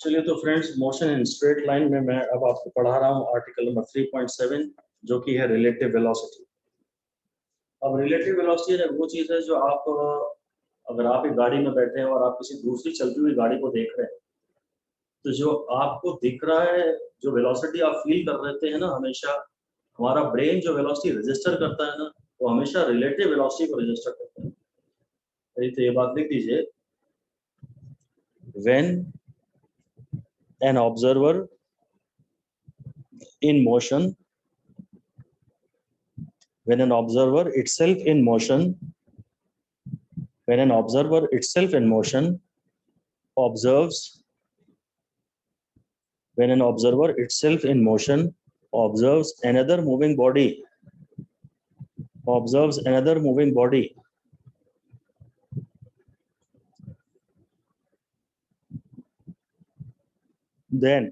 चलिए तो friends, motion in straight line में मैं अब आपको पढ़ा रहा हूँ आर्टिकल नंबर 3.7 जो कि है रिलेटिव वेलोसिटी। अब रिलेटिव वेलोसिटी वो चीज़ है जो आप अगर आप एक गाड़ी में बैठे हैं और आप किसी दूसरी चलती हुई गाड़ी को देख रहे हैं, तो जो आपको दिख रहा है, जो वेलोसिटी आप फील कर रहे हैं ना, हमेशा हमारा ब्रेन जो वेलोसिटी रजिस्टर करता है ना, वो हमेशा रिलेटिव वेलोसिटी को रजिस्टर करता है। तो ये बात लिख दीजिए, when an observer in motion, when an observer itself in motion, when an observer itself in motion observes, when an observer itself in motion observes another moving body, observes another moving body, then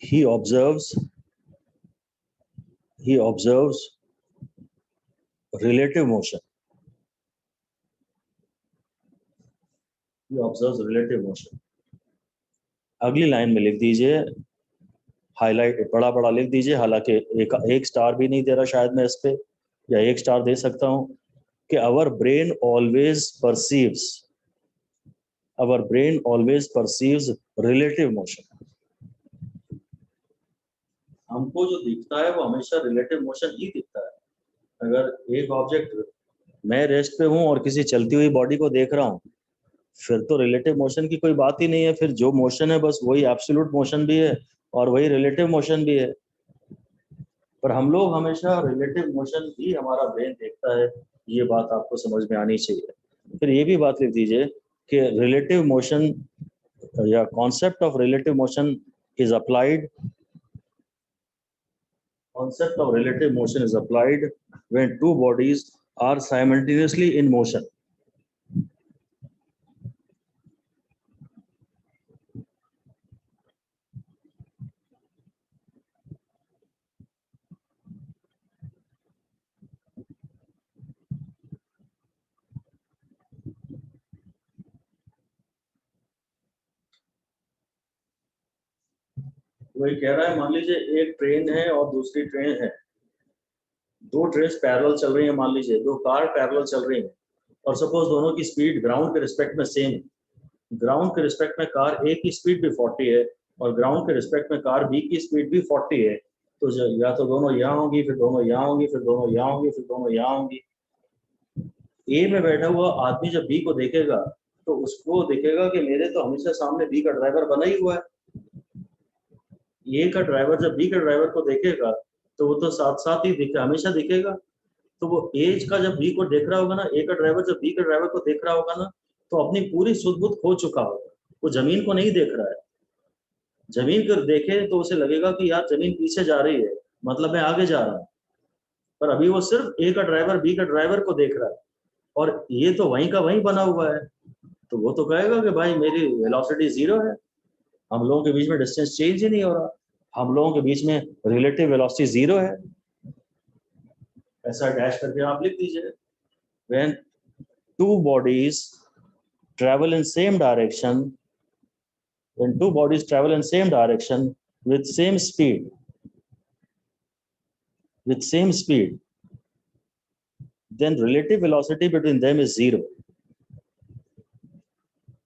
he observes relative motion. He observes relative motion. अगली line में लिख दीजिए, highlight बड़ा बड़ा लिख दीजिए, हालांकि एक स्टार भी नहीं दे रहा शायद मैं इस पे, या एक स्टार दे सकता हूं कि our brain always perceives relative motion. हमको जो दिखता है वो हमेशा रिलेटिव मोशन ही दिखता है। अगर एक ऑब्जेक्ट, मैं रेस्ट पे हूं और किसी चलती हुई बॉडी को देख रहा हूं, फिर तो रिलेटिव मोशन की कोई बात ही नहीं है। फिर जो मोशन है बस वही एब्सोल्यूट मोशन भी है और वही रिलेटिव मोशन भी है। पर हम लोग हमेशा रिलेटिव मोशन ही हमारा ब्रेन देखता है, ये बात आपको समझ में आनी चाहिए। फिर ये भी बात लिख दीजिए कि रिलेटिव मोशन या concept of relative motion is applied, concept of relative motion is applied when two bodies are simultaneously in motion. वही कह रहा है, मान लीजिए एक ट्रेन है और दूसरी ट्रेन है, दो ट्रेन पैरेलल चल रही है, मान लीजिए दो कार पैरेलल चल रही है और सपोज दोनों की स्पीड ग्राउंड के रिस्पेक्ट में सेम है। ग्राउंड के रिस्पेक्ट में कार ए की स्पीड भी 40 है और ग्राउंड के रिस्पेक्ट में कार बी की स्पीड भी 40 है, तो या तो दोनों यहाँ होंगी, फिर दोनों यहाँ होंगी, फिर दोनों यहाँ होंगी, फिर दोनों यहाँ होंगी। ए में बैठा हुआ आदमी जब बी को देखेगा तो उसको देखेगा कि मेरे तो हमेशा सामने बी का ड्राइवर बना ही हुआ है। ए का ड्राइवर जब बी के ड्राइवर को देखेगा तो वो तो साथ साथ ही हमेशा दिखेगा। तो वो एज का जब बी को देख रहा होगा ना, ए का ड्राइवर जब बी के ड्राइवर को देख रहा होगा ना, तो अपनी पूरी सुध बुध खो चुका होगा। वो जमीन को नहीं देख रहा है। जमीन को देखे तो उसे लगेगा कि यार जमीन पीछे जा रही है, मतलब मैं आगे जा रहा हूँ। पर अभी वो सिर्फ ए का ड्राइवर बी का ड्राइवर को देख रहा है और ये तो वहीं का वहीं बना हुआ है। तो वो तो कहेगा कि भाई मेरी वेलोसिटी 0 है, हम लोगों के बीच में डिस्टेंस चेंज ही नहीं हो रहा, हम लोगों के बीच में रिलेटिव वेलोसिटी 0 है। ऐसा डैश करके आप लिख दीजिए, when two bodies travel in same direction, when two bodies travel in same direction with same speed, then relative velocity between them is 0.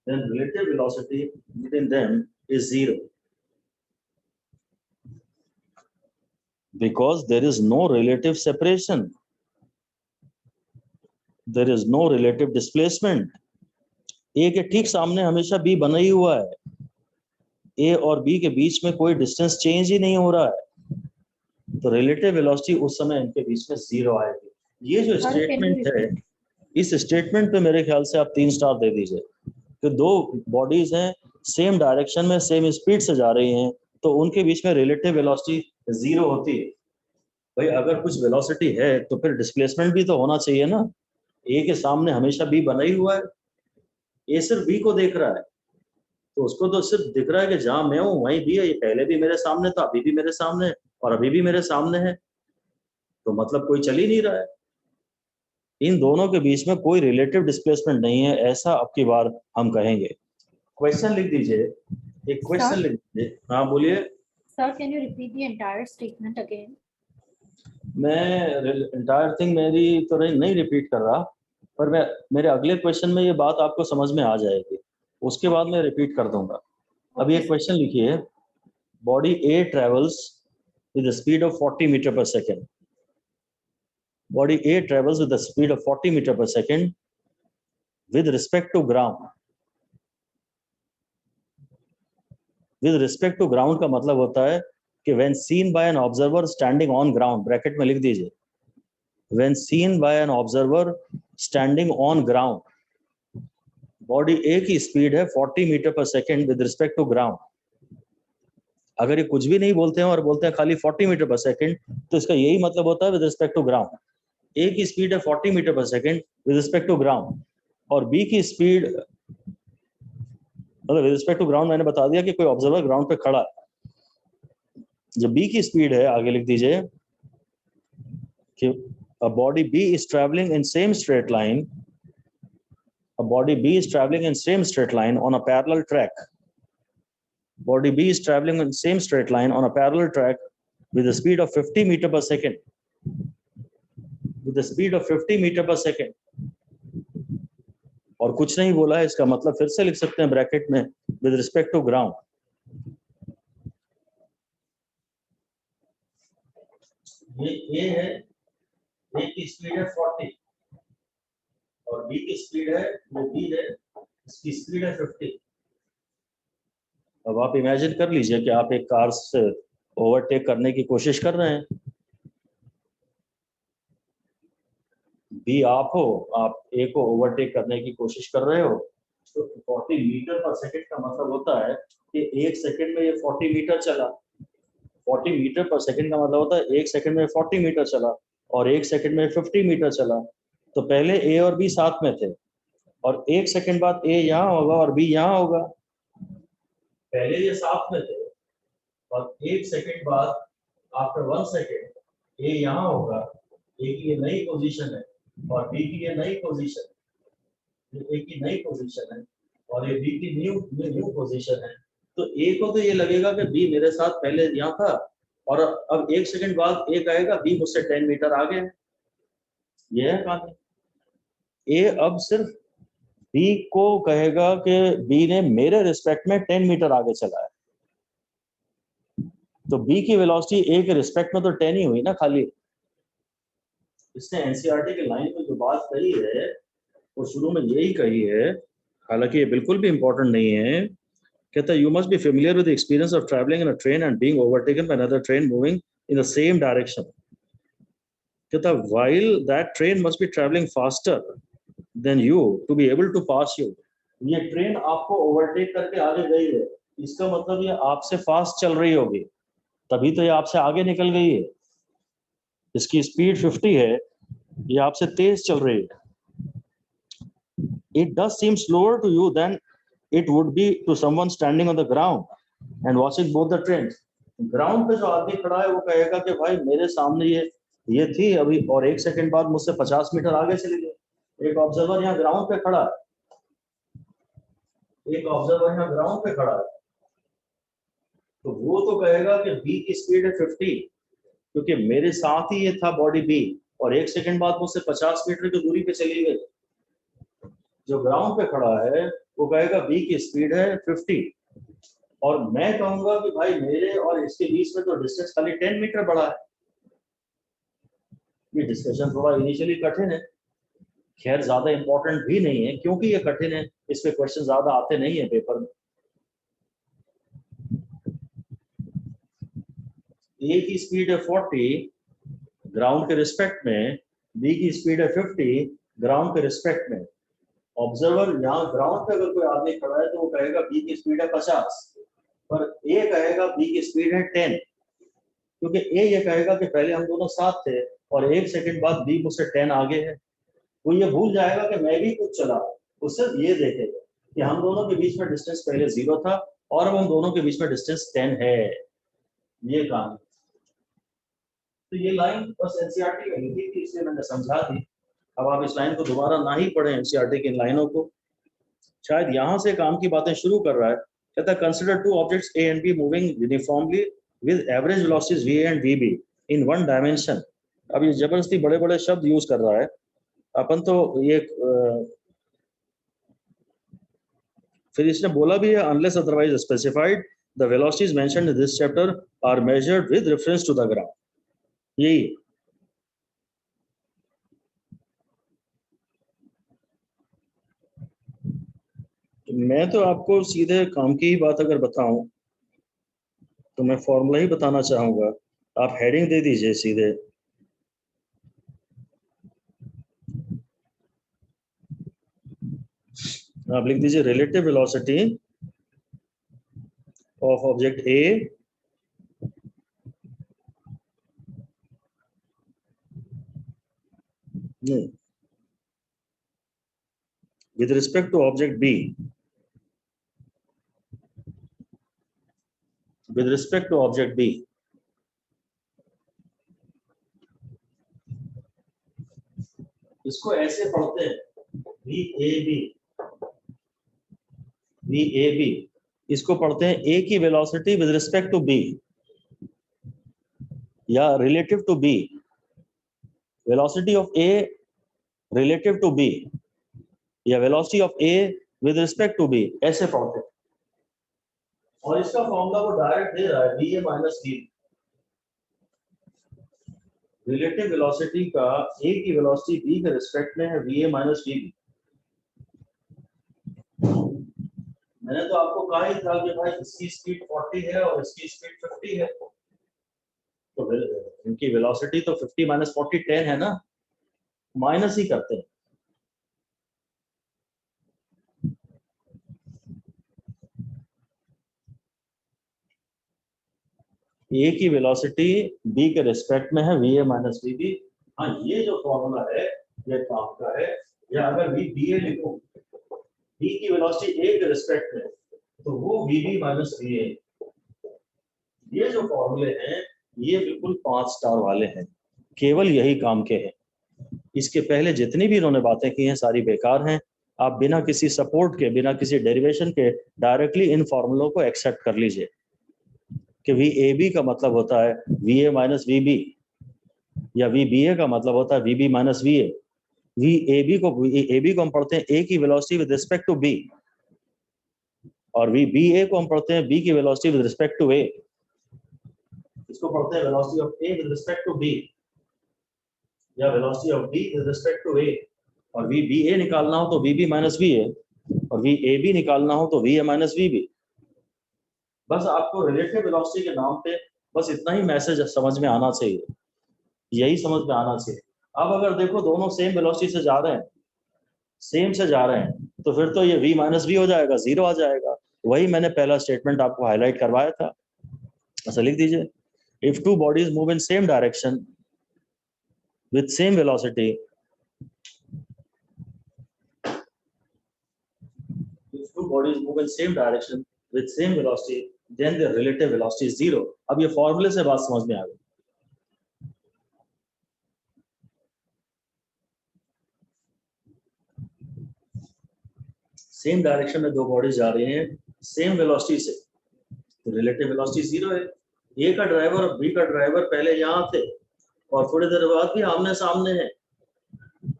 Then relative velocity between them is 0. Because there is no relative separation. There is no relative displacement. A के ठीक सामने हमेशा B बना ही हुआ है। A और B के बीच में कोई डिस्टेंस चेंज ही नहीं हो रहा है, तो रिलेटिव वेलोसिटी उस समय इनके बीच में 0 आएगी। ये जो स्टेटमेंट है, इस स्टेटमेंट पे मेरे ख्याल से आप 3 स्टार दे दीजिए। तो दो बॉडीज हैं, सेम डायरेक्शन में सेम स्पीड से जा रही हैं, तो उनके बीच में रिलेटिव वेलोसिटी 0 होती है। भाई अगर कुछ वेलोसिटी है तो फिर डिस्प्लेसमेंट भी तो होना चाहिए ना। ए के सामने हमेशा बी बना ही हुआ है, ए सिर्फ बी को देख रहा है, तो उसको तो सिर्फ दिख रहा है कि जहां मैं हूं वहीं बी है। ये पहले भी मेरे सामने था, अभी भी मेरे सामने, और अभी भी मेरे सामने है, तो मतलब कोई चल ही नहीं रहा है। इन दोनों के बीच में कोई रिलेटिव डिस्प्लेसमेंट नहीं है, ऐसा अब की बार हम कहेंगे। क्वेश्चन लिख दीजिए, एक क्वेश्चन लिख दीजिए। हाँ बोलिए। Sir, can you repeat the entire statement again? मैं एंटायर थिंग मेरी तो नहीं रिपीट कर रहा, पर मैं मेरे अगले क्वेश्चन में ये बात आपको समझ में आ जाएगी, उसके बाद मैं रिपीट कर दूंगा। अभी एक क्वेश्चन लिखिए, body A travels with the speed of 40 metre per second. Body A travels with the speed of 40 meter per second with respect to ground. With respect to ground का मतलब होता है कि when seen by an observer standing on ground, bracket में लिख दीजिए, when seen by an observer standing on ground, body A की speed है 40 metre per second with respect to ground. अगर ये कुछ भी नहीं बोलते हैं और बोलते हैं खाली 40 मीटर पर सेकेंड, तो इसका यही मतलब होता है with respect to ground. A की स्पीड है 40 metre per second with respect to ground, और बी की स्पीड मतलब विद रिस्पेक्ट टू ग्राउंड मैंने बता दिया कि कोई ऑब्जर्वर ग्राउंड पे खड़ा है। जब बी की स्पीड है, आगे लिख दीजिए कि a body B is traveling in same straight line, a body B is traveling in same straight line on a parallel track. Body B is traveling in same straight line on a parallel track with a speed of 50 meter per second. With the speed of 50 meter per second. और कुछ नहीं बोला है, इसका मतलब फिर से लिख सकते हैं ब्रैकेट में with respect to ground. ये है, ए की स्पीड है 40 और बी की स्पीड है, वो बी है, इसकी स्पीड है 50। अब आप इमेजिन कर लीजिए कि आप एक कार से ओवरटेक करने की कोशिश कर रहे हैं, बी आप हो, आप ए को ओवरटेक करने की कोशिश कर रहे हो, तो 40 मीटर पर सेकंड का मतलब होता है कि एक सेकंड में ये 40 मीटर चला। 40 मीटर पर सेकंड का मतलब होता है एक सेकंड में 40 मीटर चला और एक सेकंड में 50 मीटर चला। तो पहले ए और बी साथ में थे और एक सेकंड बाद ए यहाँ होगा और बी यहाँ होगा। पहले ये साथ में थे और एक सेकंड बाद आफ्टर 1 सेकंड ए यहाँ होगा, ए की ये नई पोजीशन है और बी की ये नई पोजीशन, ए की नई पोजीशन है और ये बी की न्यू पोजीशन है। तो ए को तो ये लगेगा कि बी मेरे साथ पहले यहाँ था और अब एक सेकंड बाद ए कहेगा बी मुझसे 10 मीटर आगे है। ये है कहानी। ए अब सिर्फ बी को कहेगा कि बी ने मेरे रिस्पेक्ट में 10 मीटर आगे चला है, तो बी की वेलोसिटी ए के रिस्पेक्ट में तो 10 ही हुई ना खाली। इसने एनसीईआरटी के लाइन में जो बात कही है वो शुरू में यही कही है, हालांकि ये बिल्कुल भी इंपॉर्टेंट नहीं है। कहता है you must be familiar with experience of travelling in a train and being overtaken by another train moving in the same direction. कहता है while that train must be travelling faster than you to be able to pass you. ये train आपको overtake करके आगे गई है, इसका मतलब ये आपसे फास्ट चल रही होगी, तभी तो ये आपसे आगे निकल गई है। इसकी स्पीड 50 है, ये आपसे तेज चल रही है। It does seem slower to you than it would be to someone standing on the ground and watching both the trains. Ground पे जो आदमी खड़ा है वो कहेगा कि भाई मेरे सामने ये थी अभी और एक सेकंड बाद मुझसे 50 मीटर आगे चली गई। एक ऑब्जर्वर यहाँ ग्राउंड पे खड़ा है, एक ऑब्जर्वर यहाँ ग्राउंड पे खड़ा है, तो वो तो कहेगा कि बी की स्पीड है 50 क्योंकि मेरे साथ ही ये था बॉडी बी और एक सेकंड बाद मुझसे 50 मीटर की दूरी पे चली गई। जो ग्राउंड पे खड़ा है वो कहेगा बी की स्पीड है 50 और मैं कहूंगा कि भाई मेरे और इसके बीच में तो डिस्टेंस खाली 10 मीटर बढ़ा है। ये डिस्कशन थोड़ा इनिशियली कठिन है, खैर ज्यादा इंपॉर्टेंट भी नहीं है क्योंकि ये कठिन है, इस पे क्वेश्चन ज्यादा आते नहीं है पेपर में। ए की स्पीड है 40 ग्राउंड के रिस्पेक्ट में, बी की स्पीड है 50 ग्राउंड के रिस्पेक्ट में। ऑब्जर्वर यहाँ ग्राउंड पे अगर कोई आदमी खड़ा है तो वो कहेगा बी की स्पीड है 50 पर ए कहेगा बी की स्पीड है 10 क्योंकि ए ये कहेगा कि पहले हम दोनों साथ थे और एक सेकंड बाद बी मुझसे 10 आगे है। वो ये भूल जाएगा कि मैं भी कुछ चला, वो सिर्फ ये देखेगा कि हम दोनों के बीच में डिस्टेंस पहले 0 था और अब हम दोनों के बीच में डिस्टेंस 10 है। ये कहानी। तो ये लाइन बस एनसीईआरटी में लिखी थी, इसलिए मैंने समझा दी। अब आप इस लाइन को दोबारा ना ही पढ़ें, एनसीईआरटी की इन लाइनों को। शायद यहाँ से काम की बातें शुरू कर रहा है। कहता है consider two objects A and B moving uniformly with average velocities V and V B in one dimension. अब ये जबरदस्ती बड़े बड़े शब्द यूज कर रहा है। अपन तो ये फिर इसने बोला भी है, unless otherwise specified the velocities mentioned in this chapter are measured with reference to the graph. यही मैं तो आपको सीधे काम की ही बात अगर बताऊं तो मैं फॉर्मूला ही बताना चाहूंगा। आप हेडिंग दे दीजिए सीधे, आप लिख दीजिए relative velocity of object A with respect to object B, with respect to object B, इसको ऐसे पढ़ते हैं VAB, इसको पढ़ते हैं A की velocity with respect to B या relative to B, velocity of A relative to B या velocity of A with respect to B, ऐसे पढ़ते हैं। और इसका फॉर्मूला वो डायरेक्ट दे रहा है VA minus V। Relative velocity का A की वेलोसिटी B के रिस्पेक्ट में है VA माइनस VB। मैंने तो आपको कहा ही था कि भाई इसकी स्पीड 40 है और इसकी स्पीड 50 है, तो इनकी वेलोसिटी तो 50 माइनस 40 10 है ना, माइनस ही करते हैं। ए की वेलोसिटी बी के रिस्पेक्ट में है VA माइनस VB। हाँ, ये जो फॉर्मूला है ये काम का है। या अगर VBA लिखो, बी की वेलोसिटी ए के रिस्पेक्ट में, तो वो VB माइनस VA। ये जो फॉर्मूले हैं ये बिल्कुल 5 स्टार वाले हैं, केवल यही काम के हैं। इसके पहले जितनी भी इन्होंने बातें की हैं सारी बेकार हैं। आप बिना किसी सपोर्ट के, बिना किसी डेरिवेशन के डायरेक्टली इन फॉर्मूलों को एक्सेप्ट कर लीजिए कि VAB का मतलब होता है VA माइनस VB या VBA का मतलब होता है VB माइनस VA। VAB को हम पढ़ते हैं A की velocity with respect to B और VBA को हम पढ़ते हैं B की velocity with respect to A। इसको पढ़ते हैं velocity of A with respect to B या velocity of B with respect to A। और VBA निकालना हो तो VB माइनस VA और VAB निकालना हो तो VA माइनस VB। बस आपको रिलेटिव वेलोसिटी के नाम पे बस इतना ही मैसेज समझ में आना चाहिए, यही समझ में आना चाहिए। अब अगर देखो दोनों सेम वेलोसिटी से जा रहे हैं, सेम से जा रहे हैं, तो फिर तो ये V माइनस V हो जाएगा, 0 आ जाएगा। वही मैंने पहला स्टेटमेंट आपको हाईलाइट करवाया था। ऐसा लिख दीजिए, if two bodies move in same direction with same velocity, if two bodies move in same direction with same velocity, then their relative velocity is 0. अब ये फॉर्मूले से बात समझ में आ गई। सेम डायरेक्शन में दो बॉडीज जा रही हैं सेम वेलोसिटी से, तो रिलेटिव वेलोसिटी 0 है। ए का ड्राइवर और बी का ड्राइवर पहले यहाँ थे और थोड़ी देर बाद भी आमने सामने है,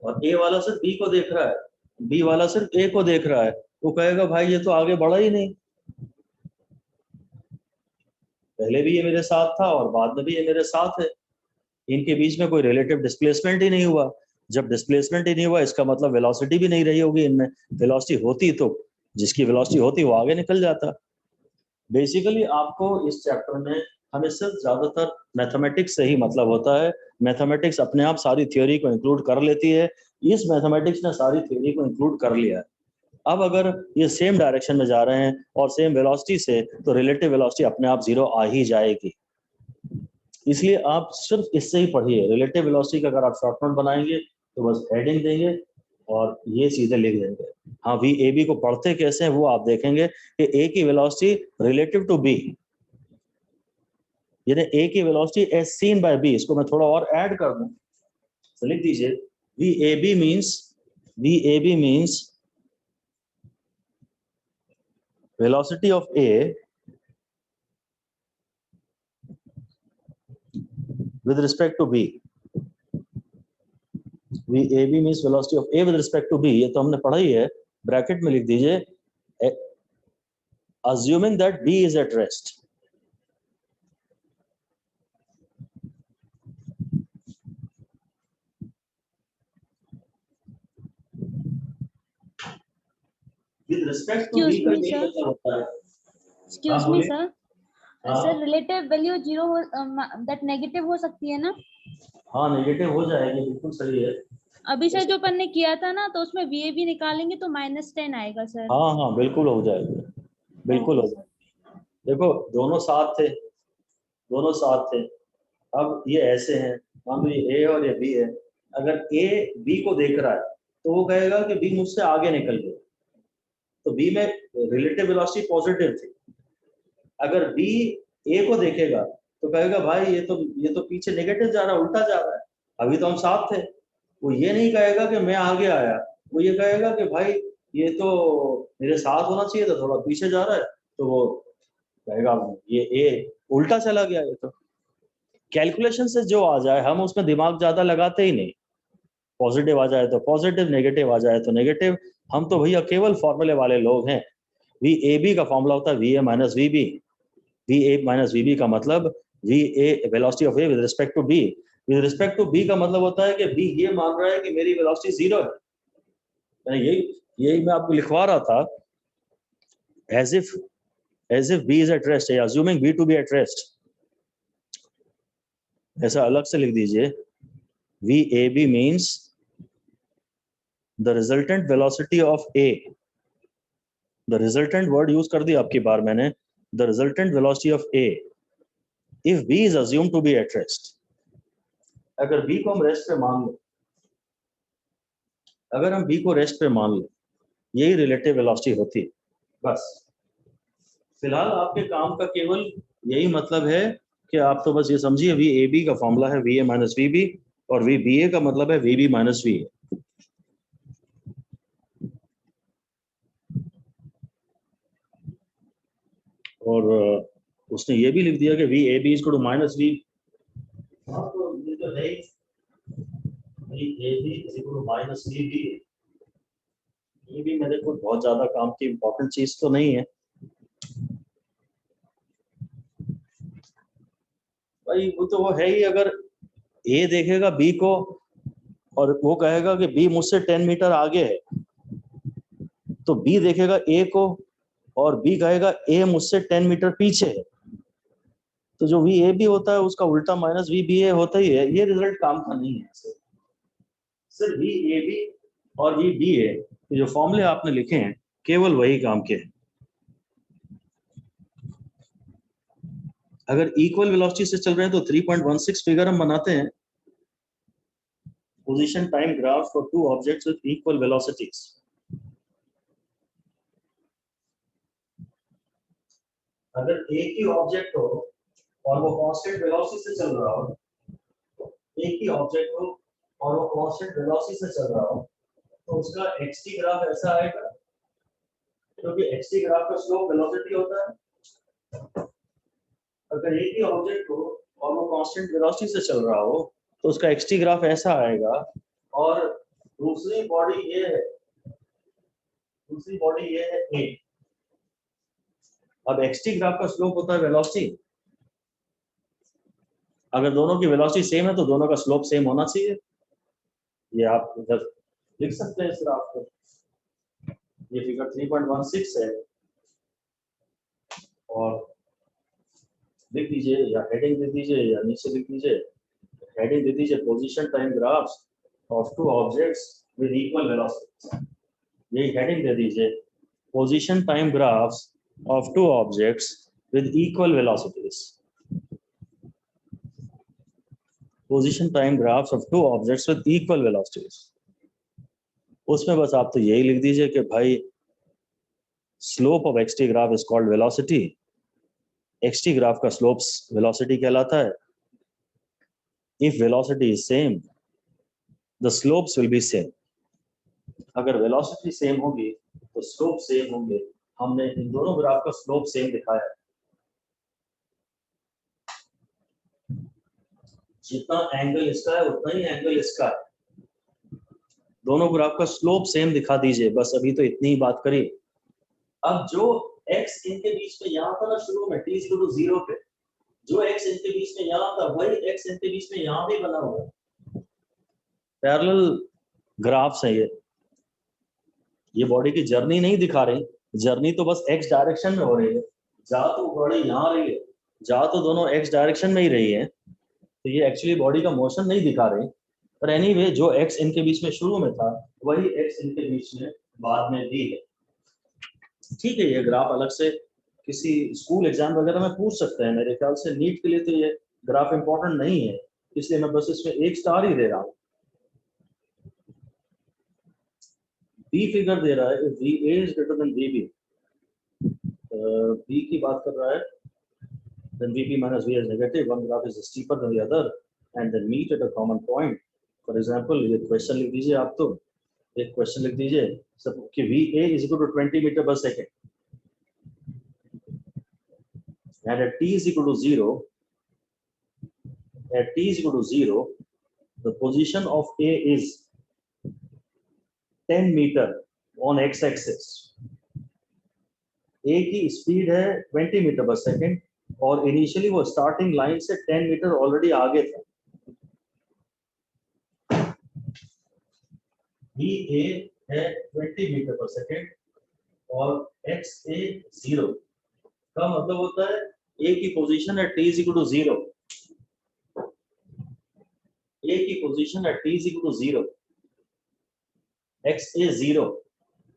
और ए वाला सिर्फ बी को देख रहा है, बी वाला सिर्फ ए को देख रहा है। वो कहेगा भाई ये तो आगे बढ़ा ही नहीं, पहले भी ये मेरे साथ था और बाद में भी ये मेरे साथ है, इनके बीच में कोई रिलेटिव डिस्प्लेसमेंट ही नहीं हुआ। जब डिस्प्लेसमेंट ही नहीं हुआ इसका मतलब वेलोसिटी भी नहीं रही होगी इनमें। वेलोसिटी होती तो जिसकी वेलोसिटी होती वो आगे निकल जाता। बेसिकली आपको इस चैप्टर में हमें सिर्फ ज्यादातर मैथमेटिक्स से ही मतलब होता है। मैथमेटिक्स अपने आप सारी थ्योरी को इंक्लूड कर लेती है, इस मैथमेटिक्स ने सारी थ्योरी को इंक्लूड कर लिया है। अब अगर ये सेम डायरेक्शन में जा रहे हैं और सेम वेलोसिटी से, तो रिलेटिव वेलोसिटी अपने आप 0 आ ही जाएगी। इसलिए आप सिर्फ इससे ही पढ़िए। रिलेटिव वेलोसिटी का अगर आप शॉर्ट नोट बनाएंगे तो बस हेडिंग देंगे और ये सीधे लिख देंगे। हाँ, VAB को पढ़ते कैसे हैं वो आप देखेंगे कि A की वेलोसिटी रिलेटिव टू B, यानी ए की velocity as seen by B, इसको मैं थोड़ा और ऐड कर दूं तो लिख दीजिए VAB means velocity of A with respect to B. VAB means velocity of A with respect to B, ये तो हमने पढ़ा ही है, ब्रैकेट में लिख दीजिए assuming that B is at rest. With respect to B का यही मतलब होता है. Excuse me, sir. हाँ. सर रिलेटिव वैल्यू 0 हो दैट नेगेटिव हो सकती है ना? हाँ नेगेटिव हो जाएगी, बिल्कुल सही है. अभी सर जो अपन ने किया था ना, तो उसमें VAB निकालेंगे तो -10 आएगा सर. हाँ हाँ बिल्कुल हो जाएगी, बिल्कुल हो जाएगी. देखो दोनों साथ थे. अब ये ऐसे हैं, मान लो ये A और ये B है. अगर A B को देख रहा है तो वो कहेगा कि B मुझसे आगे निकल गया, तो B में रिलेटिव वेलोसिटी पॉजिटिव थी. अगर B A को देखेगा तो कहेगा भाई ये तो पीछे नेगेटिव जा रहा है, उल्टा जा रहा है, अभी तो हम साथ थे. वो ये नहीं कहेगा कि मैं आगे आया, वो ये कहेगा कि भाई ये तो मेरे साथ होना चाहिए था, थोड़ा पीछे जा रहा है, तो वो कहेगा ये A उल्टा चला गया. ये तो कैलकुलेशन से जो आ जाए हम उसमें दिमाग ज्यादा लगाते ही नहीं. पॉजिटिव आ जाए तो पॉजिटिव, नेगेटिव आ जाए तो नेगेटिव. हम तो भैया केवल फॉर्मूले वाले लोग हैं. VAB का फॉर्मूला होता है VA minus VB. VA minus VB का मतलब VA velocity of A with respect to B. With respect to B का मतलब होता है कि B ये मान रहा है कि मेरी वेलोसिटी 0 है. यही मैं आपको लिखवा रहा था. as if B is at rest, assuming B to be at rest, ऐसा अलग से लिख दीजिए. VAB means the resultant velocity of A. The resultant word use कर दिया आपकी बार मैंने. The resultant velocity of A if B is assumed to be at rest. अगर B को हम रेस्ट पे मान लो, अगर हम B को रेस्ट पे मान लो, यही रिलेटिव वेलोसिटी होती है. बस फिलहाल आपके काम का केवल यही मतलब है कि आप तो बस ये समझिए VAB का फॉर्मूला है VA माइनस VB और VBA का मतलब है VB माइनस VA. और उसने ये भी लिख दिया कि VAB is equal to minus V. हाँ तो ये तो है VAB is equal to minus VB. ये भी मेरे को बहुत ज्यादा काम की इम्पोर्टेंट चीज तो नहीं है भाई. वो तो वो है ही. अगर A देखेगा B को और वो कहेगा कि B मुझसे 10 मीटर आगे है, तो B देखेगा A को और B कहेगा A मुझसे 10 मीटर पीछे है, तो जो VAB होता है उसका उल्टा माइनस VBA होता ही है. ये रिजल्ट काम का नहीं है. सिर्फ VAB और VBA जो फॉर्मूले आपने लिखे हैं केवल वही काम के हैं. अगर इक्वल वेलोसिटी से चल रहे हैं तो 3.16 फिगर हम बनाते हैं. Position time graph for two objects with equal velocities. अगर एक ही ऑब्जेक्ट हो और वो कांस्टेंट वेलोसिटी से चल रहा हो, एक ही ऑब्जेक्ट हो और वो कांस्टेंट वेलोसिटी से चल रहा हो, तो उसका xt ग्राफ ऐसा आएगा, क्योंकि xt ग्राफ का स्लोप वेलोसिटी होता है. अगर एक ही ऑब्जेक्ट हो और वो कांस्टेंट वेलोसिटी से चल रहा हो तो उसका xt ग्राफ ऐसा आएगा. और दूसरी बॉडी ये है A. अब xt ग्राफ का स्लोप होता है वेलोसिटी. अगर दोनों की वेलोसिटी सेम है तो दोनों का स्लोप सेम होना चाहिए. ये आप इधर लिख सकते हैं इस ग्राफ को. ये फिगर 3.16 है और लिख दीजिए या हेडिंग दे दीजिए या नीचे लिख दीजिए. हेडिंग दे दीजिए position time graphs of two objects with equal velocity. यही हेडिंग दे दीजिए position time graphs of two objects with equal velocities. Position time graphs of two objects with equal velocities. उसमें बस आप तो यही लिख दीजिए कि भाई slope of xt graph is called velocity xt graph का स्लोप्स वेलोसिटी कहलाता है. If velocity is same the slopes will be same. अगर वेलोसिटी सेम होगी तो स्लोप सेम होंगे. हमने इन दोनों ग्राफ का स्लोप सेम दिखाया है. जितना एंगल इसका है उतना ही एंगल इसका है. दोनों ग्राफ का स्लोप सेम दिखा दीजिए. बस अभी तो इतनी ही बात करिए. अब जो x इनके बीच में यहाँ था ना शुरू में t = 0 पे, जो x इनके बीच में यहाँ था वही x इनके बीच में यहाँ भी बना हुआ है. पैरेलल ग्राफ्स है ये बॉडी की जर्नी नहीं दिखा रही. जर्नी तो बस x डायरेक्शन में हो रही है. जा तो बॉडी यहाँ रही है, जा तो दोनों x डायरेक्शन में ही रही है. तो ये एक्चुअली बॉडी का मोशन नहीं दिखा रही. पर एनीवे जो x इनके बीच में शुरू में था वही x इनके बीच में बाद में भी है. ठीक है, ये ग्राफ अलग से किसी स्कूल एग्जाम वगैरह में पूछ सकते हैं. मेरे ख्याल से नीट के लिए तो ये ग्राफ इंपॉर्टेंट नहीं है, इसलिए मैं बस इसमें 1 स्टार ही दे रहा हूँ. बी फिगर दे रहा है VA is greater than VB. B की बात कर रहा है. Then VP minus V is negative. One graph is steeper than the other, and then meet at a common point. For example, ये क्वेश्चन लिख दीजिए आप. तो एक क्वेश्चन लिख दीजिए सब कि VA is equal to 20 meter per second, and at t is equal to 0, the position of A is 10 meter on x-axis. A की स्पीड है 20 मीटर पर सेकेंड और इनिशियली वो स्टार्टिंग लाइन से 10 मीटर ऑलरेडी आगे था. VA है 20 metre per second और XA 0 का मतलब होता है A की पोजीशन है t = 0. A की पोजीशन है t = 0, XA 0,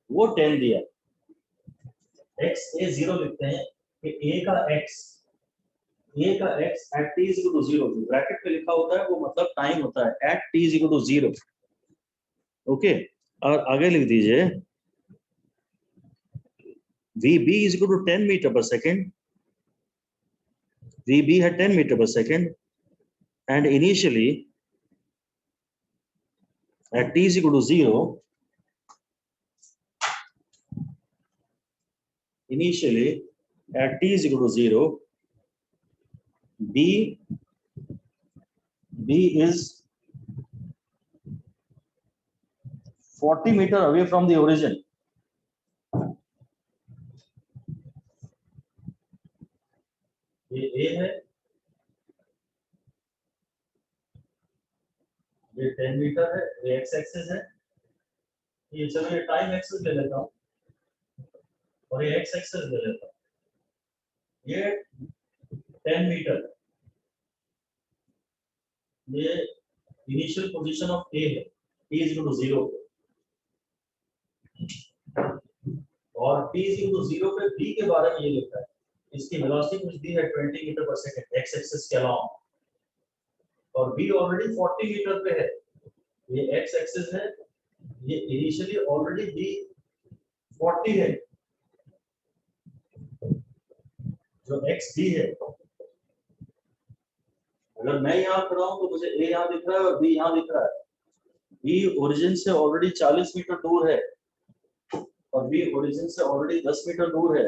वो 10 दिया. XA 0 लिखते हैं कि A का x at t = 0 जो ब्रैकेट पे लिखा होता है वो मतलब टाइम होता है at t = 0. ओके, और आगे लिख दीजिए VB is equal to 10 meter per second. VB है 10 meter per second and initially at t is equal to 0, initially at t is equal to 0, B is 40 meter away from the origin. ये A है, ये 10 metre है, ये x axis है. ये चलो ये टाइम एक्सिस ले लेता हूँ और ये x एक्सिस ले लेता हूँ. ये 10 मीटर, ये इनिशियल पोजीशन ऑफ A है, t = 0 और t = 0 पे B के बारे में ये लिखा है. इसकी वेलोसिटी कुछ दी है 20 मीटर पर सेकंड x एक्सिस के अलावा और B ऑलरेडी 40 मीटर पे है. ये x एक्सिस है, ये इनिशियली ऑलरेडी B 40 है जो XB है. अगर मैं यहाँ खड़ा हूँ तो मुझे A यहाँ दिख रहा है और B यहाँ दिख रहा है. B ओरिजिन से ऑलरेडी 40 मीटर दूर है और B ओरिजिन से ऑलरेडी 10 मीटर दूर है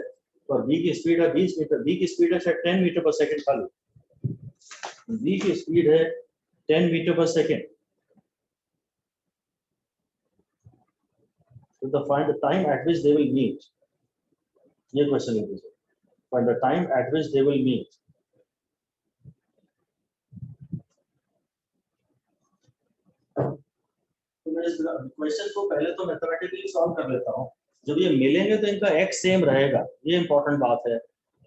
और B की स्पीड है 20 मीटर. B की स्पीड है 10 मीटर पर सेकंड खाली. B की स्पीड है 10 मीटर पर सेकंड. तो find the time at which they will meet. ये क्वेश्चन लिख दीजिए. Find the time at which they will meet. तो मैं इस क्वेश्चन को पहले तो मैथमेटिकली सॉल्व कर लेता हूँ. जब ये मिलेंगे तो इनका x सेम रहेगा. ये इंपॉर्टेंट बात है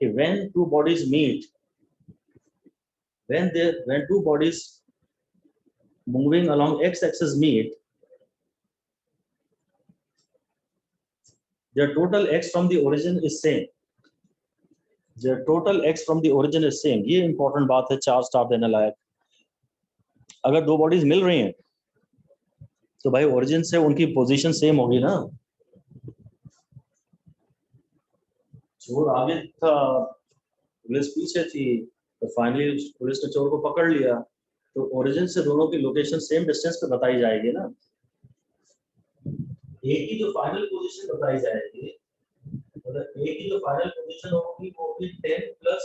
कि when two bodies meet, when two bodies moving along x axis meet, their total x from the origin is same. Their total x from the origin is same. ये important बात है, 4 star देने लायक. अगर दो bodies मिल रही हैं तो भाई ओरिजिन से उनकी पोजीशन सेम होगी ना. जो आगे था पुलिस पीछे थी, तो फाइनली पुलिस ने चोर को पकड़ लिया, तो ओरिजिन से दोनों की लोकेशन सेम डिस्टेंस पे बताई जाएगी ना। ए की जो फाइनल पोजीशन बताई जाएगी, मतलब ए की जो फाइनल पोजीशन होगी वो होगी 10 प्लस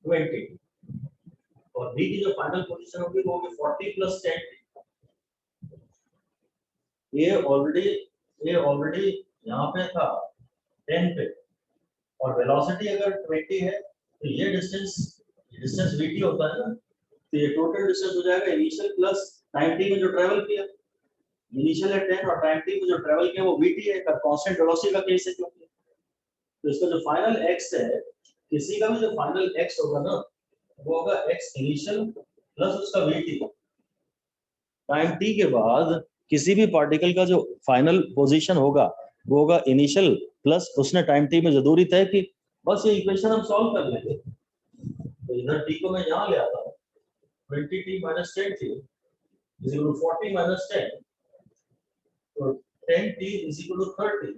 20, और बी की जो फाइनल पोजीशन होगी वो होगी 40 प्लस 10। ये ऑलरेडी यहाँ पे था 10 पे, और वेलोसिटी अगर 20 है तो ये डिस्टेंस vt होता है ना, तो ये टोटल डिस्टेंस हो जाएगा इनिशियल प्लस टाइम t में जो ट्रेवल किया। इनिशियल है 10 और टाइम t में जो ट्रेवल किया वो vt है, का कांस्टेंट वेलोसिटी का केस है क्योंकि, तो इसका जो फाइनल x है, किसी का भी जो फाइनल x होगा ना वो होगा x इनिशियल प्लस उसका vt। टाइम t के बाद किसी भी पार्टिकल का जो फाइनल पोजीशन होगा वो होगा इनिशियल प्लस उसने टाइम t में जो दूरी तय की। बस ये इक्वेशन हम सॉल्व कर लेंगे। तो इधर t को मैं यहाँ ले आता हूँ, 20t minus 10t is equal to 40 minus 10, तो 10t is equal to 30,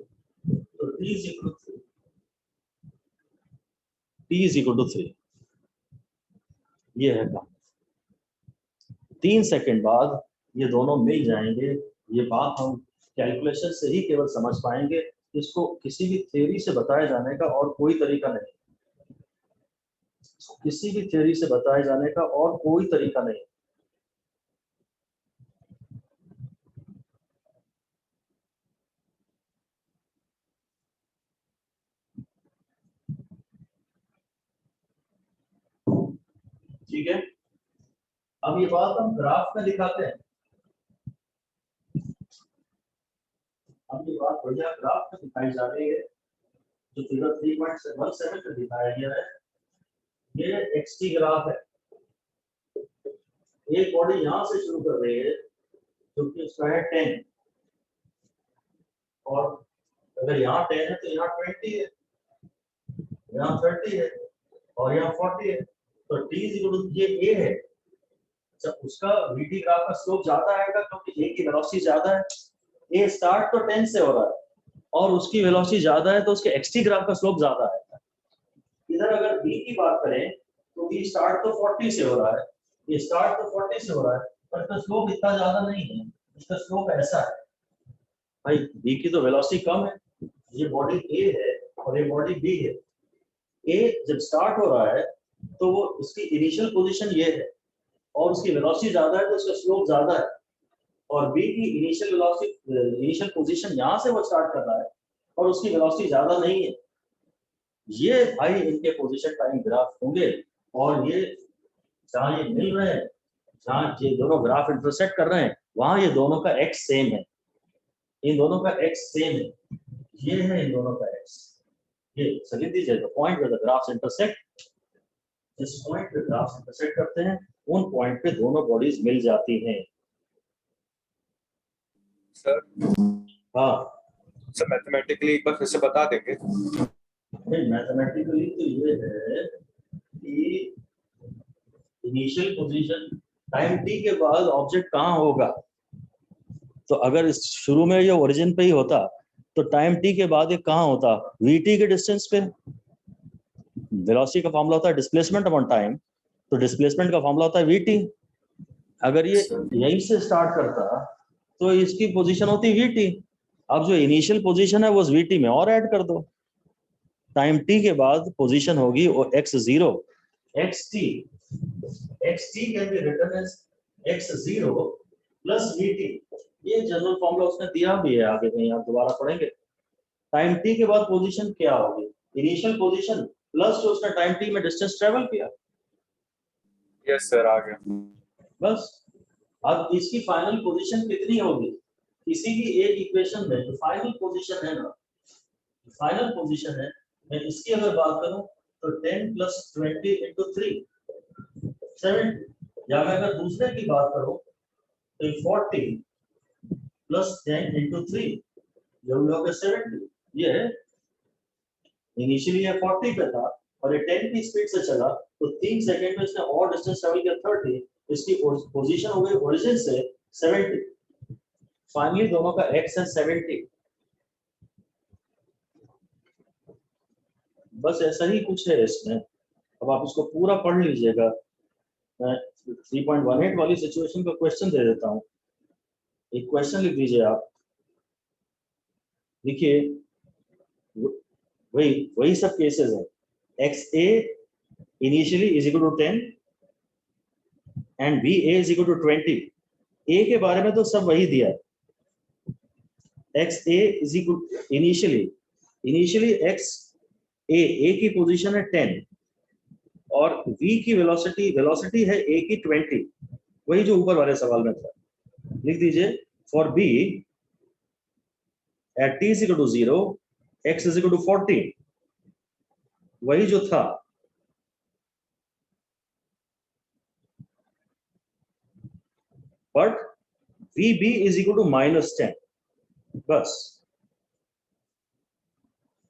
तो t is equal to 3, t is equal to 3, ये है काम। 3 सेकंड बाद ये दोनों मिल जाएंगे। ये बात हम कैलकुलेशन से ही केवल समझ पाएंगे, इसको किसी भी थ्योरी से बताए जाने का और कोई तरीका नहीं, किसी भी थ्योरी से बताए जाने का और कोई तरीका नहीं। ठीक है, अब ये बात हम ग्राफ में दिखाते हैं। अब ये बात बढ़िया ग्राफ में दिखाई जा रही है, जो फिगर 3.17 में दिखाया गया है। ये xt ग्राफ है। एक बॉडी यहां से शुरू कर रही है जो कि उसका है 10, और अगर यहाँ 10 है तो यहाँ 20 है, यहाँ 30 है और यहाँ 40 है, तो t ये a है। जब उसका vt ग्राफ का स्लोप ज्यादा आएगा क्योंकि a की वेलोसिटी ज्यादा है, a स्टार्ट तो 10 से हो रहा है और उसकी वेलोसिटी ज्यादा है, तो उसके xt ग्राफ का स्लोप ज्यादा आएगा। इधर अगर b की बात करें तो b स्टार्ट तो 40 से हो रहा है, ये स्टार्ट तो 40 से हो रहा है, पर इसका स्लोप इतना ज्यादा नहीं है, इसका स्लोप ऐसा है। भाई b की तो वेलोसिटी कम है, ये बॉडी a है और ये बॉडी b है। a जब स्टार्ट हो रहा है तो वो उसकी इनिशियल पोजीशन ये है और उसकी वेलोसिटी ज्यादा है तो उसका स्लोप ज्यादा है, और b की इनिशियल वेलोसिटी इनिशियल पोजीशन यहाँ से वो स्टार्ट कर रहा है और उसकी वेलोसिटी ज्यादा नहीं है। ये भाई इनके पोजीशन टाइम ग्राफ होंगे, और ये जहाँ ये मिल रहे हैं, जहाँ ये दोनों ग्राफ इंटरसेक्ट कर रहे हैं, वहां ये दोनों का x सेम है, इन दोनों का x सेम है, ये है इन दोनों का x। ये सभी दीजिए the point where the graphs intersect, जिस पॉइंट पे ग्राफ्स इंटरसेक्ट करते हैं उन पॉइंट पे दोनों बॉडीज मिल जाती हैं। सर हाँ सर मैथमेटिकली एक बार फिर से बता देंगे। मैथमेटिकली तो ये है कि इनिशियल पोजीशन टाइम t के बाद ऑब्जेक्ट कहाँ होगा, तो अगर इस शुरू में ये ओरिजिन पे ही होता तो टाइम t के बाद ये कहाँ होता, vt के डिस्टेंस पे। वेलोसिटी का फॉर्मूला होता है डिस्प्लेसमेंट अपॉन टाइम, तो डिस्प्लेसमेंट का फॉर्मूला होता है vt। अगर ये यहीं से स्टार्ट करता तो इसकी पोजीशन होती vt। अब जो इनिशियल पोजीशन है वो vt में और ऐड कर दो, टाइम t के बाद पोजीशन होगी वो x0, xt can be written as x0 plus vt। ये जनरल फॉर्मूला उसने दिया भी है, आगे कहीं आप दोबारा पढ़ेंगे। टाइम t के बाद पोजीशन क्या होगी, इनिशियल पोजीशन प्लस जो उसने टाइम t में डिस्टेंस ट्रेवल किया। यस सर आ गया। बस अब इसकी फाइनल पोजीशन कितनी होगी, किसी भी एक इक्वेशन में जो फाइनल पोजीशन है ना, फाइनल पोजीशन है, मैं इसकी अगर बात करूं तो 10 प्लस 20 इंटू 3 7, या मैं अगर दूसरे की बात करूं तो 40 प्लस 10 इंटू 3 जो होगा 70। ये है इनिशियली ये 40 पे था और ये 10 की स्पीड से चला तो 3 सेकंड में इसने और डिस्टेंस ट्रैवल किया 30, इसकी पोजीशन हो गई ओरिजिन से 70। फाइनली दोनों का x है 70। बस ऐसा ही कुछ है इसमें। अब आप इसको पूरा पढ़ लीजिएगा। मैं 3.18 वाली सिचुएशन का क्वेश्चन दे देता हूँ। एक क्वेश्चन लिख दीजिए आप। देखिए वही वही सब केसेस है। XA initially is equal to 10 and BA is equal to 20। A के बारे में तो सब वही दिया है। XA is equal initially A की पोजीशन है 10 और V की वेलोसिटी है A की 20, वही जो ऊपर वाले सवाल में था। लिख दीजिए for B at t is equal to 0 x is equal to 40, वही जो था। But VB is equal to -10, बस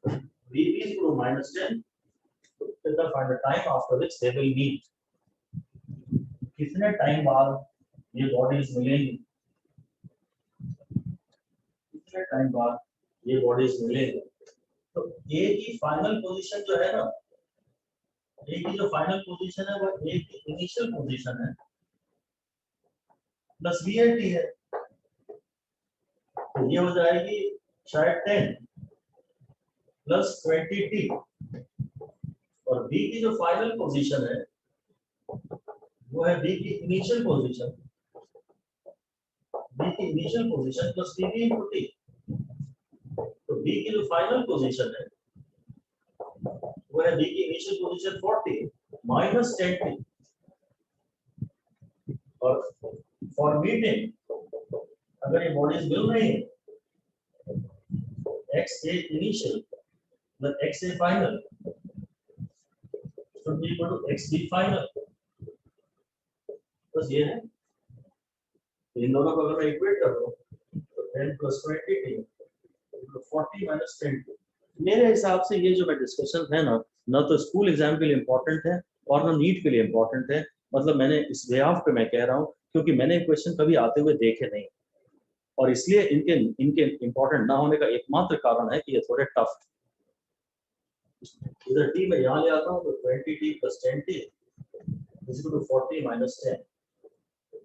VB is equal to -10, find the time after which they will meet। कितने टाइम बाद ये बॉडीज मिलेंगी, कितने टाइम बाद ये बॉडीज मिलेंगे। तो A की फाइनल पोजीशन जो है ना, A की जो फाइनल पोजीशन है वो A की इनिशियल पोजीशन है प्लस VAT है, तो ये हो जाएगी शायद 10 प्लस 20t। और B की जो फाइनल पोजीशन है वो है B की इनिशियल पोजीशन, B की initial position plus VB into T। तो B की जो फाइनल पोजीशन है वो है B की इनिशियल पोजीशन 40 माइनस 10t। और फॉर मीटिंग अगर ये बॉडीज मिल रही है XA initial plus XA final should be equal to XB final. बस ये है। इन दोनों को अगर मैं इक्वेट कर दूं तो 10 प्लस 20t 40 माइनस 10t। मेरे हिसाब से ये जो मैं डिस्कशन है ना तो स्कूल एग्जाम के लिए इम्पोर्टेंट है और ना नीट के लिए इम्पोर्टेंट है। मतलब मैंने इस बेहाफ पे मैं कह रहा हूँ क्योंकि मैंने क्वेश्चन कभी आते हुए देखे नहीं, और इसलिए इनके इम्पोर्टेंट ना होने का एकमात्र कारण है कि ये थोड़े टफ। इधर t में यहाँ ले आता हूँ तो 20t plus 10t is equal to 40 minus 10,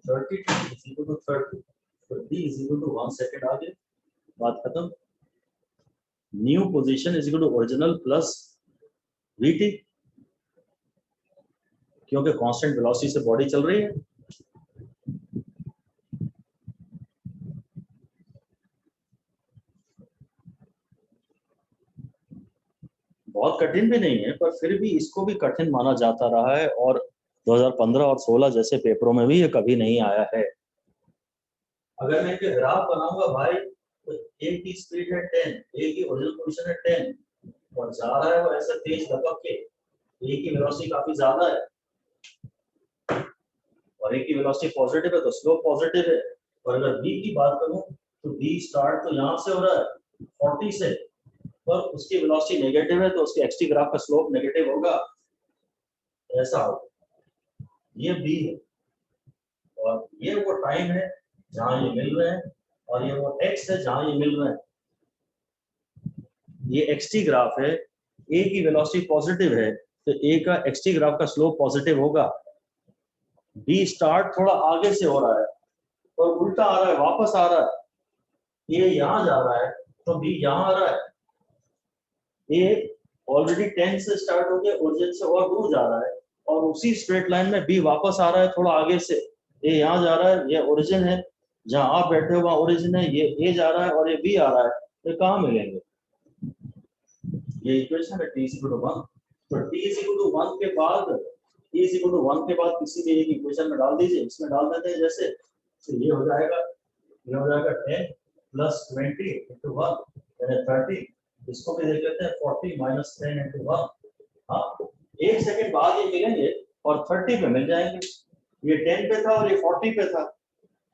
30t is equal to 30, तो t is equal to 1 second आ गया, बात खत्म। New position is equal to original plus VT, क्योंकि कांस्टेंट वेलोसिटी से बॉडी चल रही है। बहुत कठिन भी नहीं है पर फिर भी इसको भी कठिन माना जाता रहा है, और 2015 और 16 जैसे पेपरों में भी ये कभी नहीं आया है। अगर मैं इनके ग्राफ बनाऊंगा भाई तो A की स्पीड है 10, A की ओरिजिनल पोजीशन है 10 और जा रहा है वो ऐसा तेज लपक के। A की वेलोसिटी काफी ज्यादा है और A की वेलोसिटी पॉजिटिव है तो स्लोप पॉजिटिव है। और अगर B की बात करूं तो B स्टार्ट तो यहाँ से हो रहा है 40 से, पर उसकी वेलोसिटी नेगेटिव है तो उसके एक्सटी ग्राफ का स्लोप नेगेटिव होगा, ऐसा होगा। ये B है और ये वो टाइम है जहां ये मिल रहे हैं और ये वो x है जहां ये मिल रहे हैं। ये xt ग्राफ है, A की वेलोसिटी पॉजिटिव है तो A का xt ग्राफ का स्लोप पॉजिटिव होगा। B स्टार्ट थोड़ा आगे से हो रहा है और उल्टा आ रहा है, वापस आ रहा है। A यहाँ जा रहा है तो B यहाँ आ रहा है। A ऑलरेडी 10 से स्टार्ट हो गया, ओरिजिन से और दूर जा रहा है और उसी स्ट्रेट लाइन में B वापस आ रहा है थोड़ा आगे से। A यहाँ जा रहा है, ये ओरिजिन है, जहां आप बैठे हो वहां ओरिजिन है, ये A जा रहा है और ये B आ रहा है, ये कहाँ मिलेंगे? ये इक्वेशन है t इक्वल टू 1। तो t इक्वल टू 1 के बाद t इक्वल टू 1 के बाद किसी भी एक इक्वेशन में डाल दीजिए, इसमें डाल देते हैं जैसे, तो ये हो जाएगा 10 प्लस 20 इंटू 1 यानी 30। इसको भी देख लेते हैं 40 माइनस 10 इंटू 1। हाँ, एक सेकंड बाद ये मिलेंगे और 30 पे मिल जाएंगे। ये 10 पे था और ये 40 पे था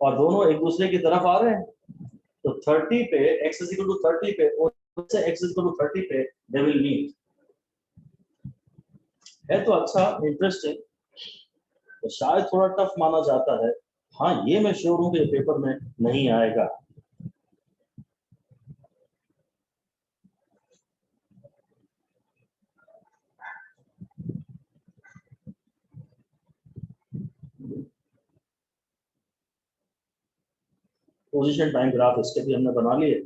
और दोनों एक दूसरे की तरफ आ रहे हैं, तो 30 पे x is equal to 30 पे और से x is equal to 30 पे they will meet। है तो अच्छा, इंटरेस्टिंग, तो शायद थोड़ा टफ माना जाता है। हाँ, ये मैं श्योर हूं कि पेपर में नहीं आएगा। पोजीशन टाइम ग्राफ इसके भी हमने बना लिए।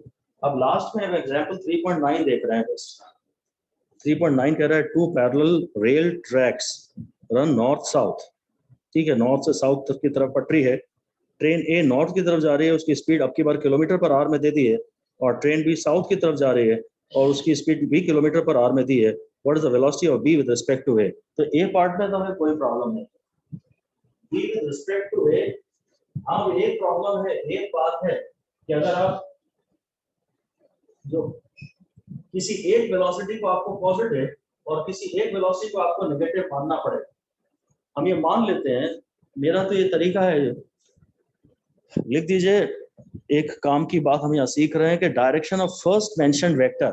अब लास्ट में एग्जांपल 3.9 देख रहे हैं बस। 3.9 कह रहा है 2 parallel rail tracks run north south. ठीक है, नॉर्थ से साउथ तक की तरफ पटरी है। ट्रेन ए नॉर्थ की तरफ जा रही है, उसकी स्पीड अब की बार किलोमीटर पर आवर में दे दी है, और ट्रेन बी साउथ की तरफ जा रही है और उसकी स्पीड भी किलोमीटर पर आवर में दी है। What is the velocity of B with respect to A? तो ए पार्ट में तो हमें कोई प्रॉब्लम नहीं, B with respect to A. अब एक प्रॉब्लम है, एक बात है कि अगर आप जो किसी एक वेलोसिटी को आपको पॉजिटिव और किसी एक वेलोसिटी को आपको नेगेटिव मानना पड़ेगा। हम ये मान लेते हैं, मेरा तो ये तरीका है, लिख दीजिए, एक काम की बात हम यहाँ सीख रहे हैं कि direction of first mentioned vector,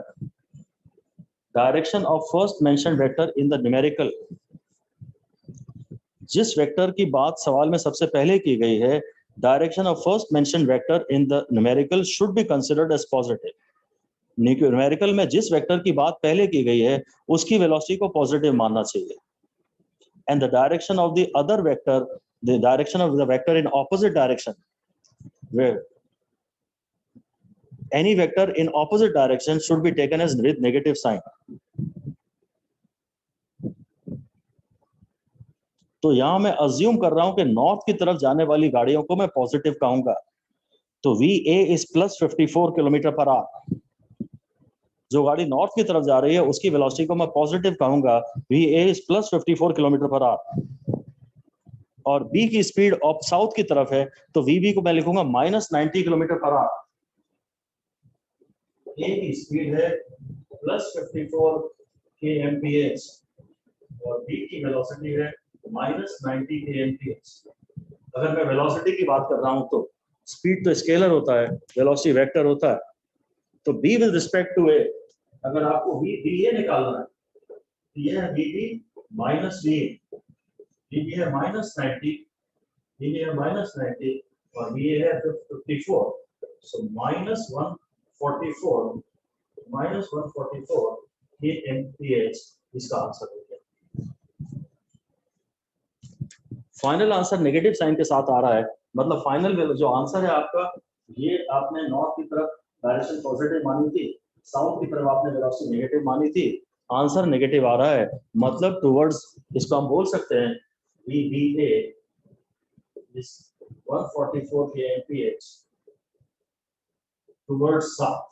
direction of first mentioned vector in the numerical, जिस वेक्टर की बात सवाल में सबसे पहले की गई है, direction of first mentioned vector in the numerical should be considered as positive. Numerical में जिस वेक्टर की बात पहले की गई है उसकी वेलोसिटी को पॉजिटिव मानना चाहिए। And the direction of the other vector, the direction of the vector in opposite direction, where any vector in opposite direction should be taken as with negative sign. तो यहां मैं अज्यूम कर रहा हूं कि नॉर्थ की तरफ जाने वाली गाड़ियों को मैं पॉजिटिव कहूंगा, तो VA is +54 kilometre per our. जो गाड़ी नॉर्थ की तरफ जा रही है उसकी वेलोसिटी को मैं पॉजिटिव कहूंगा, VA is +54 kilometre per our. और बी की स्पीड ऑफ साउथ की तरफ है तो VB को मैं लिखूंगा -90 किलोमीटर पर आवर। ए की स्पीड है +54 kmph और बी की वेलोसिटी है -90 kmph। अगर मैं वेलोसिटी की बात कर रहा हूं तो स्पीड तो स्केलर होता है, वेलोसिटी वेक्टर होता है। तो बी विद रिस्पेक्ट टू ए, अगर आपको VBA निकालना है तो यह है VB माइनस VA। VB है -90, VB है -90 और VA है 54, सो -144 kmph इसका आंसर हो गया। फाइनल आंसर नेगेटिव साइन के साथ आ रहा है, मतलब फाइनल जो आंसर है आपका, ये आपने नॉर्थ की तरफ डायरेक्शन पॉजिटिव मानी थी, साउथ की तरफ आपने वेलोसिटी नेगेटिव मानी थी, आंसर नेगेटिव आ रहा है, मतलब टुवर्ड्स, इसको हम बोल सकते हैं VBA is 144 kmph towards south।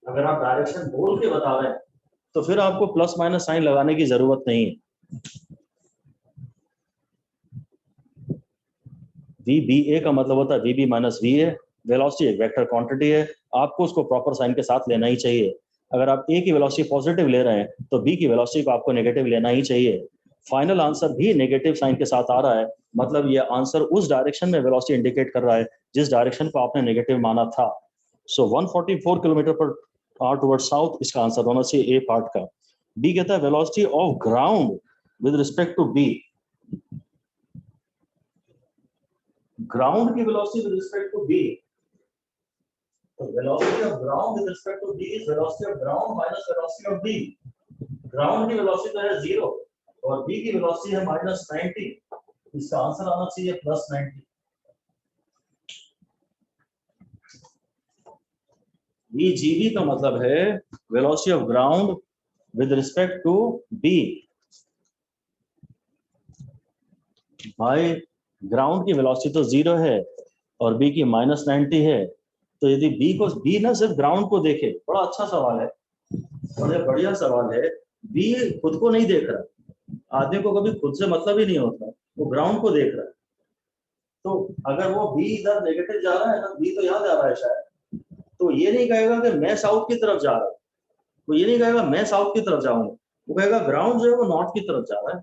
अगर आप डायरेक्शन बोल के बता रहे हैं तो फिर आपको प्लस माइनस साइन लगाने की जरूरत नहीं है। VBA का मतलब होता है VB माइनस VA। वेलोसिटी एक वेक्टर क्वांटिटी है, आपको उसको प्रॉपर साइन के साथ लेना ही चाहिए। अगर आप A की वेलोसिटी पॉजिटिव ले रहे हैं तो B की वेलोसिटी को आपको नेगेटिव लेना ही चाहिए। फाइनल आंसर भी नेगेटिव साइन के साथ आ रहा है, मतलब ये आंसर उस डायरेक्शन में वेलोसिटी इंडिकेट कर रहा है जिस डायरेक्शन को आपने नेगेटिव माना था। सो 144 kilometre per hour toward south इसका आंसर होना चाहिए ए पार्ट का। बी कहता है velocity of ground with respect to B, ground की velocity with respect to B, तो velocity of ground with respect to B is velocity of ground minus velocity of B. Ground की velocity तो है 0 और B की velocity है -90, इसका answer आना चाहिए +90। VGB का मतलब है velocity of ground with respect to B. भाई ग्राउंड की वेलोसिटी तो 0 है और बी की -90 है, तो यदि बी ना सिर्फ ग्राउंड को देखे, बड़ा अच्छा सवाल है, बड़ा बढ़िया सवाल है, बी खुद को नहीं देख रहा, आदमी को कभी खुद से मतलब ही नहीं होता, वो ग्राउंड को देख रहा है। तो अगर वो बी इधर नेगेटिव जा रहा है ना, बी तो यहाँ जा रहा है शायद, तो ये नहीं कहेगा कि मैं साउथ की तरफ जा रहा हूँ, वो ये नहीं कहेगा मैं साउथ की तरफ जाऊंगा, वो कहेगा ग्राउंड जो है वो नॉर्थ की तरफ जा रहा है।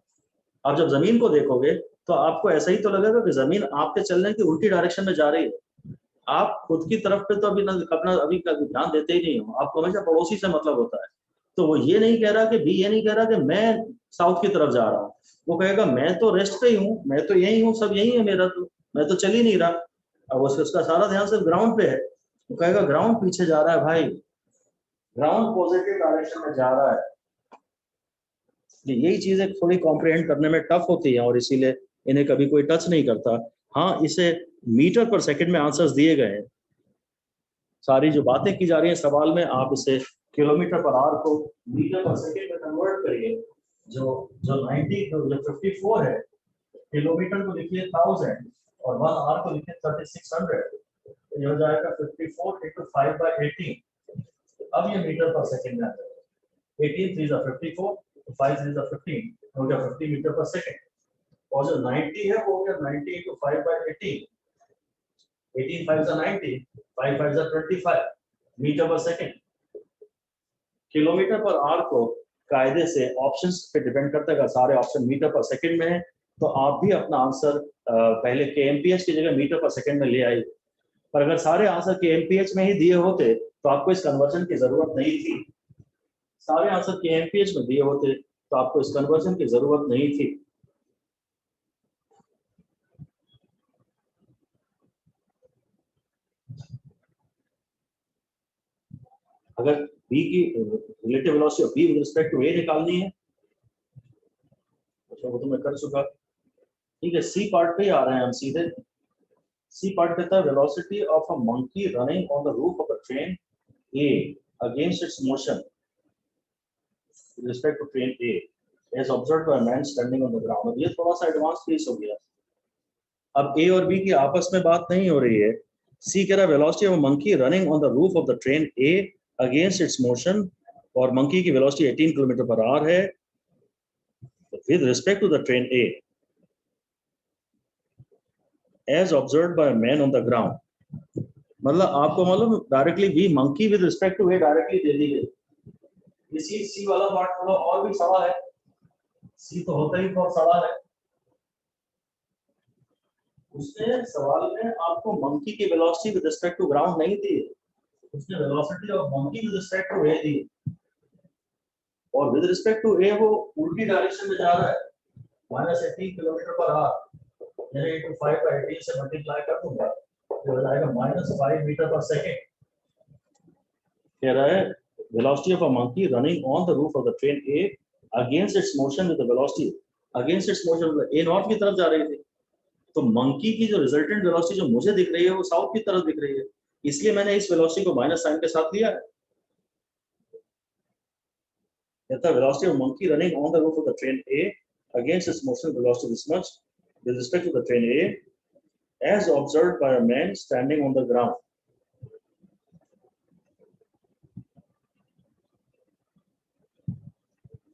आप जब जमीन को देखोगे तो आपको ऐसा ही तो लगेगा कि जमीन आपके चलने की उल्टी डायरेक्शन में जा रही है। आप खुद की तरफ पे तो अभी अपना अभी का ध्यान देते ही नहीं हो, आपको हमेशा पड़ोसी से मतलब होता है। तो वो ये नहीं कह रहा कि बी ये नहीं कह रहा कि मैं साउथ की तरफ जा रहा हूँ, वो कहेगा मैं तो रेस्ट पे ही हूँ, मैं तो यही हूँ, सब यही है मेरा, तो मैं तो चल ही नहीं रहा। अब उसका सारा ध्यान सिर्फ ग्राउंड पे है, वो कहेगा ग्राउंड पीछे जा रहा है भाई, ग्राउंड पॉजिटिव डायरेक्शन में जा रहा है। यही चीजें थोड़ी कॉम्प्रिहेंड करने में टफ होती है और इसीलिए इन्हें कभी कोई टच नहीं करता। हाँ, इसे मीटर पर सेकंड में आंसर्स दिए गए हैं, सारी जो बातें की जा रही हैं सवाल में, आप इसे किलोमीटर पर आवर को मीटर पर सेकंड में कन्वर्ट करिए। जो जो 90 जो 54 है, किलोमीटर को लिखिए 1000 और 1 आवर को लिखिए 3600, तो ये हो जाएगा 54 into 5/18। अब ये मीटर पर सेकंड में आ जाएगा। 18 3 are 54, 5 3 are 15, हो गया 50 मीटर पर सेकंड। और जो 90 है वो हो गया 90 into 5/18, 18 5 are 90, 5 5 are 25 मीटर पर सेकंड। किलोमीटर पर आवर को कायदे से ऑप्शंस पे डिपेंड करता है। अगर सारे ऑप्शन मीटर पर सेकंड में है तो आप भी अपना आंसर पहले kmph की जगह मीटर पर सेकंड में ले आइए। पर अगर सारे आंसर kmph में ही दिए होते तो आपको इस कन्वर्जन की जरूरत नहीं थी। सारे आंसर kmph में दिए होते तो आपको इस कन्वर्जन की जरूरत नहीं थी। अगर b की relative velocity of b with respect to a निकालनी है तो वो तो मैं कर चुका। ठीक है, सी पार्ट पे ही आ रहे हैं हम सीधे। सी पार्ट कहता है velocity of a monkey running on the roof of a train A against its motion with respect to train A as observed by a man standing on the ground। अब ये थोड़ा सा advance piece हो गया। अब A और B की आपस में बात नहीं हो रही है। C कह रहा है velocity of a monkey running on the roof of the train A against its motion, और मंकी की वेलोसिटी 18 किलोमीटर पर आवर है with respect to the train A as observed by a man on the ground। मतलब आपको मालूम directly भी monkey with respect to A directly दे दी गई। इसी सी वाला पार्ट थोड़ा और भी सड़ा है। सी तो होता ही बहुत सड़ा है। उसने सवाल में आपको मंकी की velocity with respect to ground नहीं दी, उसने velocity of monkey with respect to A दी, और विद रिस्पेक्ट टू ए वो उल्टी डायरेक्शन में जा रहा है -18 किलोमीटर पर आवर, यानी इनटू 5/18 से मल्टीप्लाई कर दूंगा तो हो जाएगा -5 मीटर पर सेकंड। कह रहा है velocity of a monkey running on the roof of the train A against its motion with the velocity against its motion A north की तरफ जा रही थी, तो मंकी की जो रिजल्टेंट वेलोसिटी जो मुझे दिख रही है वो साउथ की तरफ दिख रही है, इसलिए मैंने इस वेलोसिटी को माइनस साइन के साथ लिया है। कहता है velocity of monkey running on the roof of the train A against its motion velocity this much with respect to the train A as observed by a man standing on the ground।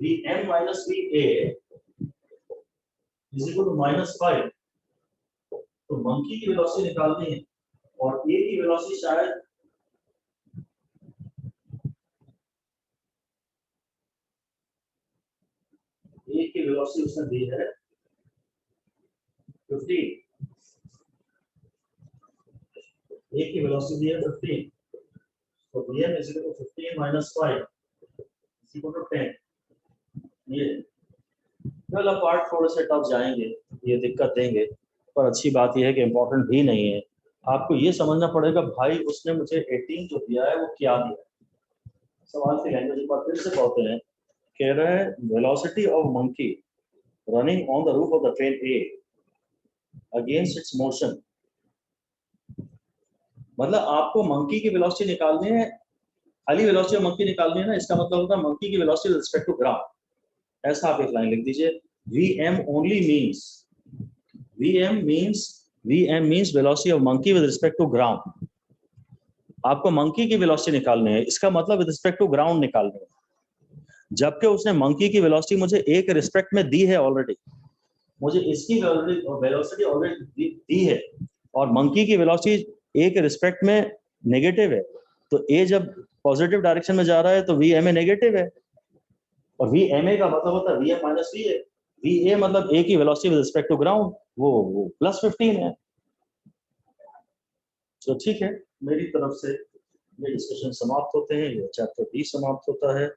Vm minus Va is equal to -5। तो monkey की velocity निकालनी है और A की velocity शायद A की velocity उसने दी है 15। A की वेलोसिटी दी है 15, तो Vm is equal to 15 minus 5 is equal to 10। ये पहला पार्ट थोड़े से टफ जाएंगे, ये दिक्कत देंगे, पर अच्छी बात यह है कि इम्पोर्टेंट भी नहीं है। आपको ये समझना पड़ेगा भाई उसने मुझे 18 जो दिया है वो क्या दिया है। सवाल की लैंग्वेज पर फिर से पढ़ते हैं। कह रहा है velocity of monkey running on the roof of the train A against it's motion. मतलब आपको मंकी की वेलोसिटी निकालनी है, खाली वेलोसिटी ऑफ मंकी निकालनी है ना, इसका मतलब होता है मंकी की velocity with respect to ground. ऐसा आप एक लाइन लिख दीजिए, Vm only means velocity of monkey with respect to ground। आपको मंकी की वेलोसिटी निकालनी है, इसका मतलब विद रिस्पेक्ट टू ग्राउंड निकालनी है, जबकि उसने मंकी की वेलोसिटी मुझे A के रिस्पेक्ट में दी है ऑलरेडी, मुझे इसकी वेलोसिटी ऑलरेडी दी है, और मंकी की वेलोसिटी A के रिस्पेक्ट में नेगेटिव है, तो A जब पॉजिटिव डायरेक्शन में जा रहा है तो Vma नेगेटिव है, और Vma का मतलब होता है Vm माइनस Va। Va मतलब A की velocity with respect to ground वो +15 है। तो ठीक है, मेरी तरफ से ये डिस्कशन समाप्त होते हैं, ये चैप्टर 20 समाप्त होता है।